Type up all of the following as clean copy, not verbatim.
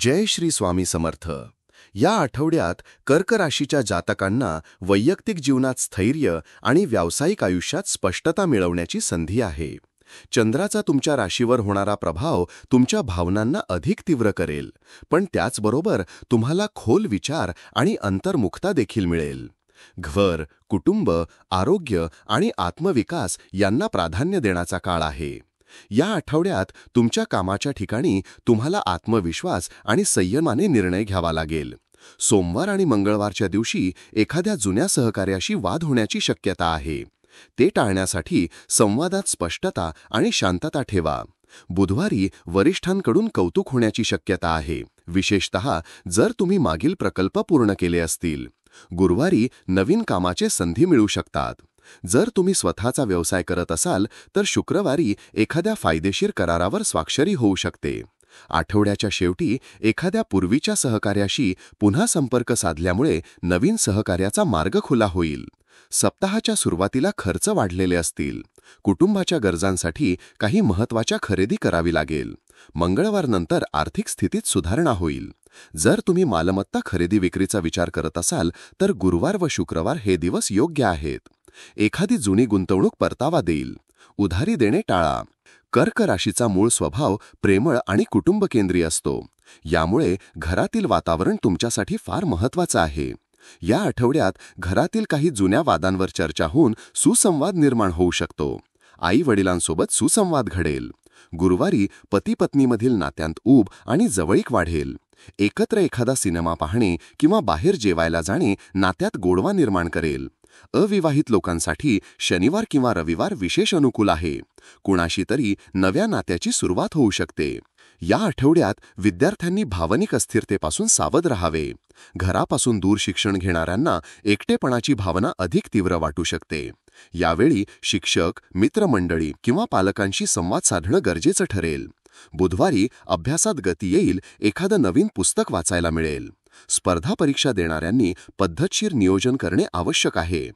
जय श्री स्वामी समर्थ. या आठवड्यात कर्क राशीच्या जातकांना वैयक्तिक जीवनात स्थैर्य आणि व्यावसायिक आयुष्यात स्पष्टता मिळवण्याची संधी आहे. चंद्राचा तुमच्या राशीवर होणारा प्रभाव तुमच्या भावनांना अधिक तीव्र करेल, पण त्याचबरोबर तुम्हाला खोल विचार आणि अंतर्मुखता देखील मिळेल. घर, कुटुंब, आरोग्य आणि आत्मविकास यांना प्राधान्य देण्याचा काळ आहे. या आठवड्यात तुमच्या कामाच्या ठिकाणी तुम्हाला आत्मविश्वास आणि संयमाने निर्णय घ्यावा लागेल. सोमवार आणि मंगळवारच्या दिवशी एखाद्या जुन्या सहकार्याशी वाद होण्याची शक्यता आहे. ते टाळण्यासाठी संवादात स्पष्टता आणि शांतता ठेवा. बुधवारी वरिष्ठांकडून कौतुक होण्याची शक्यता आहे, विशेषतः जर तुम्ही मागील प्रकल्प पूर्ण केले असतील. गुरुवारी नवीन कामाचे संधी मिळू शकतात. जर तुम्ही स्वतःचा व्यवसाय करत असाल तर शुक्रवारी एखाद्या फायदेशीर करारावर स्वाक्षरी होऊ शकते. आठवड्याच्या शेवटी एखाद्या पूर्वीच्या सहकार्याशी पुन्हा संपर्क साधल्यामुळे नवीन सहकार्याचा मार्ग खुला होईल. सप्ताहाच्या सुरुवातीला खर्च वाढलेले असतील. कुटुंबाच्या गरजांसाठी काही महत्त्वाच्या खरेदी करावी लागेल. मंगळवारनंतर आर्थिक स्थितीत सुधारणा होईल. जर तुम्ही मालमत्ता खरेदी विक्रीचा विचार करत असाल तर गुरुवार व शुक्रवार हे दिवस योग्य आहेत. एखादी जुनी गुंतवणूक परतावा देईल. उधारी देणे टाळा. कर्क राशीचा मूळ स्वभाव प्रेमळ आणि कुटुंबकेंद्री असतो. यामुळे घरातील वातावरण तुमच्यासाठी फार महत्त्वाचं आहे. या आठवड्यात घरातील काही जुन्या वादांवर चर्चा होऊन सुसंवाद निर्माण होऊ शकतो. आई-वडिलांसोबत सुसंवाद घडेल. गुरुवारी पती-पत्नीमधील नात्यांत ऊब आणि जवळीक वाढेल. एकत्र एखादा सिनेमा पाहणे किंवा बाहेर जेवायला जाणे नात्यात गोडवा निर्माण करेल. अविवाहित लोकांसाठी शनिवार किंवा रविवार विशेष अनुकूल आहे. कुणाशी तरी नव्या नात्याची सुरुवात होऊ शकते. या आठवड्यात विद्यार्थ्यांनी भावनिक अस्थिरतेपासून सावध राहावे. घरापासून दूर शिक्षण घेणाऱ्यांना एकटेपणाची भावना अधिक तीव्र वाटू शकते. यावेळी शिक्षक, मित्रमंडळी किंवा पालकांशी संवाद साधणं गरजेचं ठरेल. बुधवारी अभ्यासात गती येईल. एखादं नवीन पुस्तक वाचायला मिळेल. स्पर्धा परीक्षा देणाऱ्यांनी पद्धतशीर नियोजन करणे आवश्यक आहे.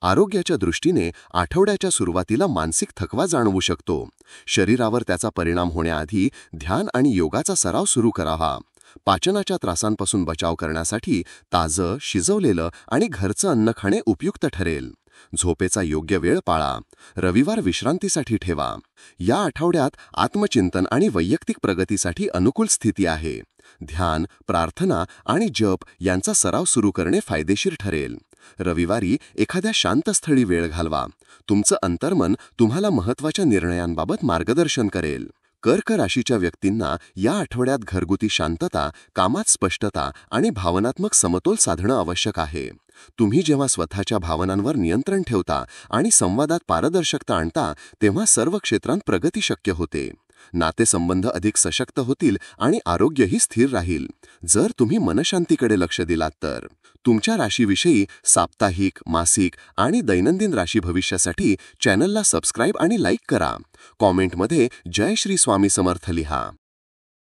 आरोग्याच्या दृष्टीने आठवड्याच्या सुरुवातीला मानसिक थकवा जाणवू शकतो. शरीरावर त्याचा परिणाम होण्याआधी ध्यान आणि योगाचा सराव सुरू करावा. पाचनाच्या त्रासांपासून बचाव करण्यासाठी ताजं, शिजवलेलं आणि घरचं अन्न खाणे उपयुक्त ठरेल. झोपेचा योग्य वेळ पाळा. रविवार विश्रांतीसाठी ठेवा. या आठवड्यात आत्मचिंतन आणि वैयक्तिक प्रगतीसाठी अनुकूल स्थिती आहे. ध्यान, प्रार्थना आणि जप यांचा सराव सुरू करणे फायदेशीर ठरेल. रविवारी एखाद्या शांत स्थळी वेळ घालवा. तुमचं अंतर्मन तुम्हाला महत्त्वाच्या निर्णयांबाबत मार्गदर्शन करेल. कर्क राशीच्या व्यक्तींना या आठवड्यात घरगुती शांतता, कामात स्पष्टता आणि भावनात्मक समतोल साधणं आवश्यक आहे. तुम्ही जेव्हा स्वतःच्या भावनांवर नियंत्रण ठेवता आणि संवादात पारदर्शकता आणता तेव्हा सर्व क्षेत्रांत प्रगती शक्य होते. नातेसंबंध अधिक सशक्त होतील आणि आरोग्यही स्थिर राहील. जर तुम्ही मनशांतीकडे लक्ष दिलात तर. तुमच्या राशीविषयी साप्ताहिक, मासिक आणि दैनंदिन राशी भविष्यासाठी चॅनलला सबस्क्राईब आणि लाईक करा. कॉमेंटमध्ये जय श्री स्वामी समर्थ लिहा.